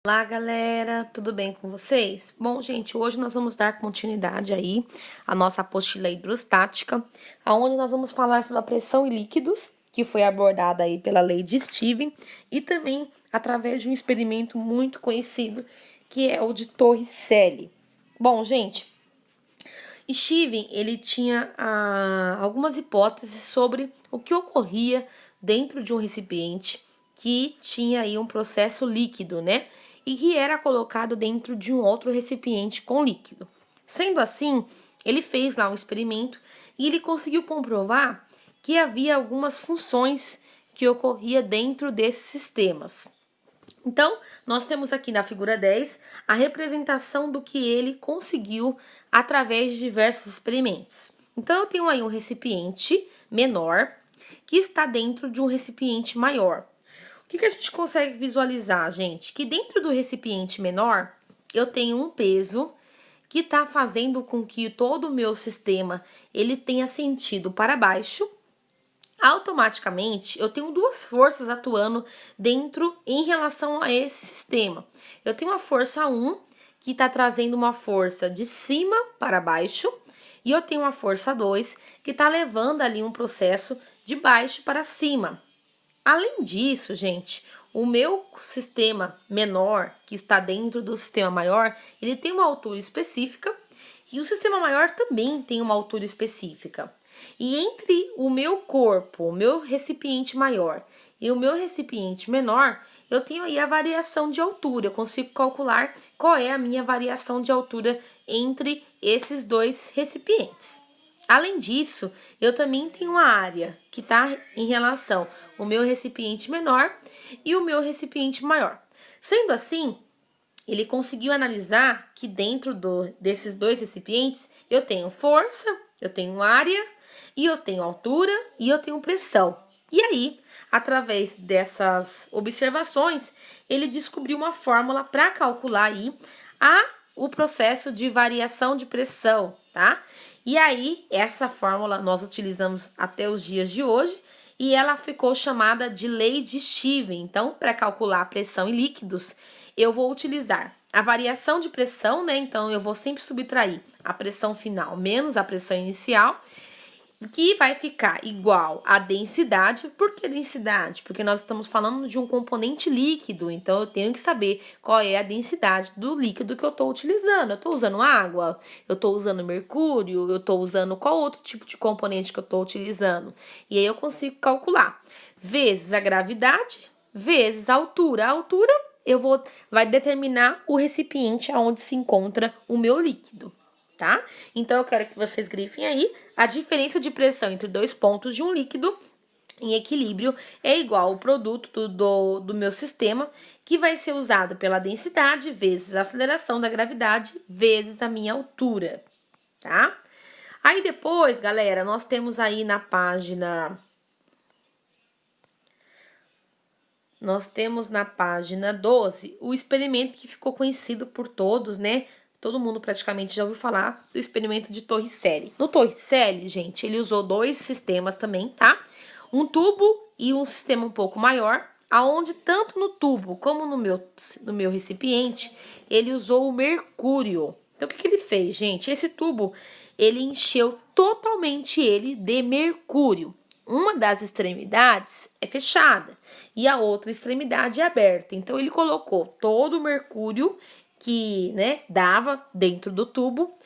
Olá, galera, tudo bem com vocês? Bom, gente, hoje nós vamos dar continuidade aí à nossa apostila hidrostática, aonde nós vamos falar sobre a pressão em líquidos, que foi abordada aí pela lei de Stevens, e também através de um experimento muito conhecido, que é o de Torricelli. Bom, gente, Stevens, ele tinha algumas hipóteses sobre o que ocorria dentro de um recipiente que tinha aí um processo líquido, né? E que era colocado dentro de um outro recipiente com líquido. Sendo assim, ele fez lá um experimento e ele conseguiu comprovar que havia algumas funções que ocorria dentro desses sistemas. Então, nós temos aqui na figura 10 a representação do que ele conseguiu através de diversos experimentos. Então, eu tenho aí um recipiente menor que está dentro de um recipiente maior. O que a gente consegue visualizar, gente? Que dentro do recipiente menor, eu tenho um peso que está fazendo com que todo o meu sistema ele tenha sentido para baixo. Automaticamente, eu tenho duas forças atuando dentro em relação a esse sistema. Eu tenho a força 1, que está trazendo uma força de cima para baixo, e eu tenho a força 2, que está levando ali um processo de baixo para cima. Além disso, gente, o meu sistema menor, que está dentro do sistema maior, ele tem uma altura específica e o sistema maior também tem uma altura específica. E entre o meu corpo, o meu recipiente maior e o meu recipiente menor, eu tenho aí a variação de altura. Eu consigo calcular qual é a minha variação de altura entre esses dois recipientes. Além disso, eu também tenho uma área que está em relação ao meu recipiente menor e o meu recipiente maior. Sendo assim, ele conseguiu analisar que dentro desses dois recipientes eu tenho força, eu tenho área, e eu tenho altura e eu tenho pressão. E aí, através dessas observações, ele descobriu uma fórmula para calcular aí o processo de variação de pressão, tá? E aí, essa fórmula nós utilizamos até os dias de hoje e ela ficou chamada de lei de Stevens. Então, para calcular a pressão em líquidos, eu vou utilizar a variação de pressão, né? Então, eu vou sempre subtrair a pressão final menos a pressão inicial, que vai ficar igual à densidade. Por que densidade? Porque nós estamos falando de um componente líquido, então eu tenho que saber qual é a densidade do líquido que eu estou utilizando. Eu estou usando água, eu estou usando mercúrio, eu estou usando qual outro tipo de componente que eu estou utilizando. E aí eu consigo calcular vezes a gravidade, vezes a altura. A altura vai determinar o recipiente onde se encontra o meu líquido. Tá? Então, eu quero que vocês grifem aí a diferença de pressão entre dois pontos de um líquido em equilíbrio é igual ao produto do meu sistema, que vai ser usado pela densidade vezes a aceleração da gravidade vezes a minha altura, tá? Aí depois, galera, nós temos aí na página... Nós temos na página 12 o experimento que ficou conhecido por todos, né? Todo mundo praticamente já ouviu falar do experimento de Torricelli. No Torricelli, gente, ele usou dois sistemas também, tá? Um tubo e um sistema um pouco maior, aonde tanto no tubo como no meu recipiente, ele usou o mercúrio. Então, o que ele fez, gente? Esse tubo, ele encheu totalmente ele de mercúrio. Uma das extremidades é fechada e a outra extremidade é aberta. Então, ele colocou todo o mercúrio que, né, dava dentro do tubo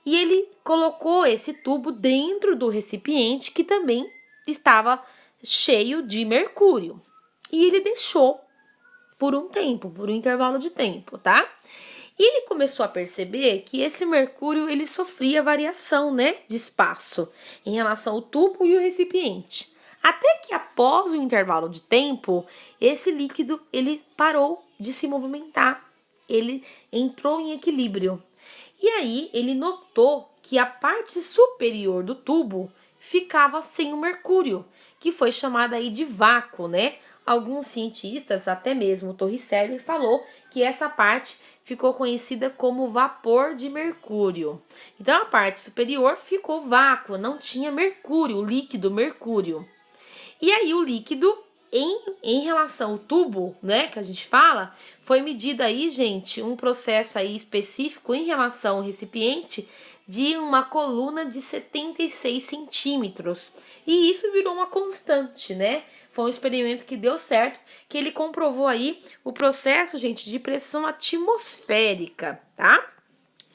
e ele colocou esse tubo dentro do recipiente que também estava cheio de mercúrio. E ele deixou por um tempo, por um intervalo de tempo, tá? E ele começou a perceber que esse mercúrio ele sofria variação, né, de espaço em relação ao tubo e o recipiente. Até que após o intervalo de tempo, esse líquido ele parou de se movimentar. Ele entrou em equilíbrio. E aí ele notou que a parte superior do tubo ficava sem o mercúrio, que foi chamada aí de vácuo, né? Alguns cientistas, até mesmo o Torricelli, falou que essa parte ficou conhecida como vapor de mercúrio. Então a parte superior ficou vácuo, não tinha mercúrio, o líquido mercúrio. E aí o líquido em relação ao tubo, né, que a gente fala, foi medido aí, gente, um processo aí específico em relação ao recipiente de uma coluna de 76 centímetros. E isso virou uma constante, né? Foi um experimento que deu certo, que ele comprovou aí o processo, gente, de pressão atmosférica, tá?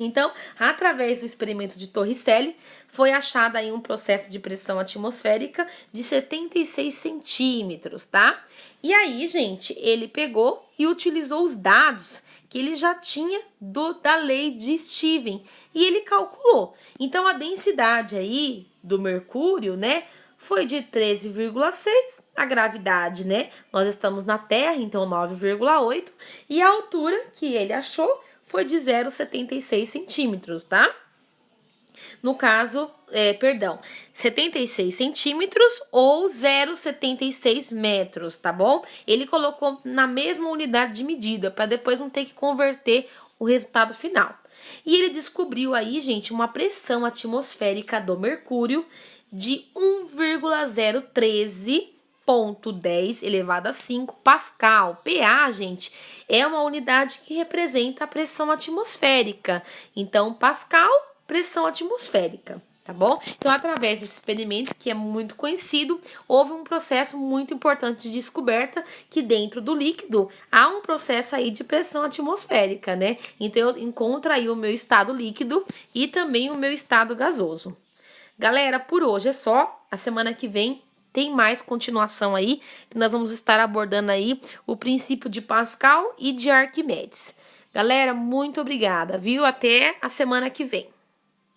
Então, através do experimento de Torricelli, foi achado aí um processo de pressão atmosférica de 76 centímetros, tá? E aí, gente, ele pegou e utilizou os dados que ele já tinha da lei de Stevens e ele calculou. Então, a densidade aí do mercúrio, né, foi de 13,6, a gravidade, né, nós estamos na Terra, então 9,8, e a altura que ele achou foi de 0,76 centímetros, tá? No caso, 76 centímetros ou 0,76 metros, tá bom? Ele colocou na mesma unidade de medida, para depois não ter que converter o resultado final. E ele descobriu aí, gente, uma pressão atmosférica do mercúrio de 1,013.10 elevado a 5 Pascal. PA, gente, é uma unidade que representa a pressão atmosférica. Então, Pascal, pressão atmosférica, tá bom? Então, através desse experimento, que é muito conhecido, houve um processo muito importante de descoberta que dentro do líquido há um processo aí de pressão atmosférica, né? Então, eu encontro aí o meu estado líquido e também o meu estado gasoso. Galera, por hoje é só. A semana que vem tem mais continuação aí, que nós vamos estar abordando aí o princípio de Pascal e de Arquimedes. Galera, muito obrigada, viu? Até a semana que vem.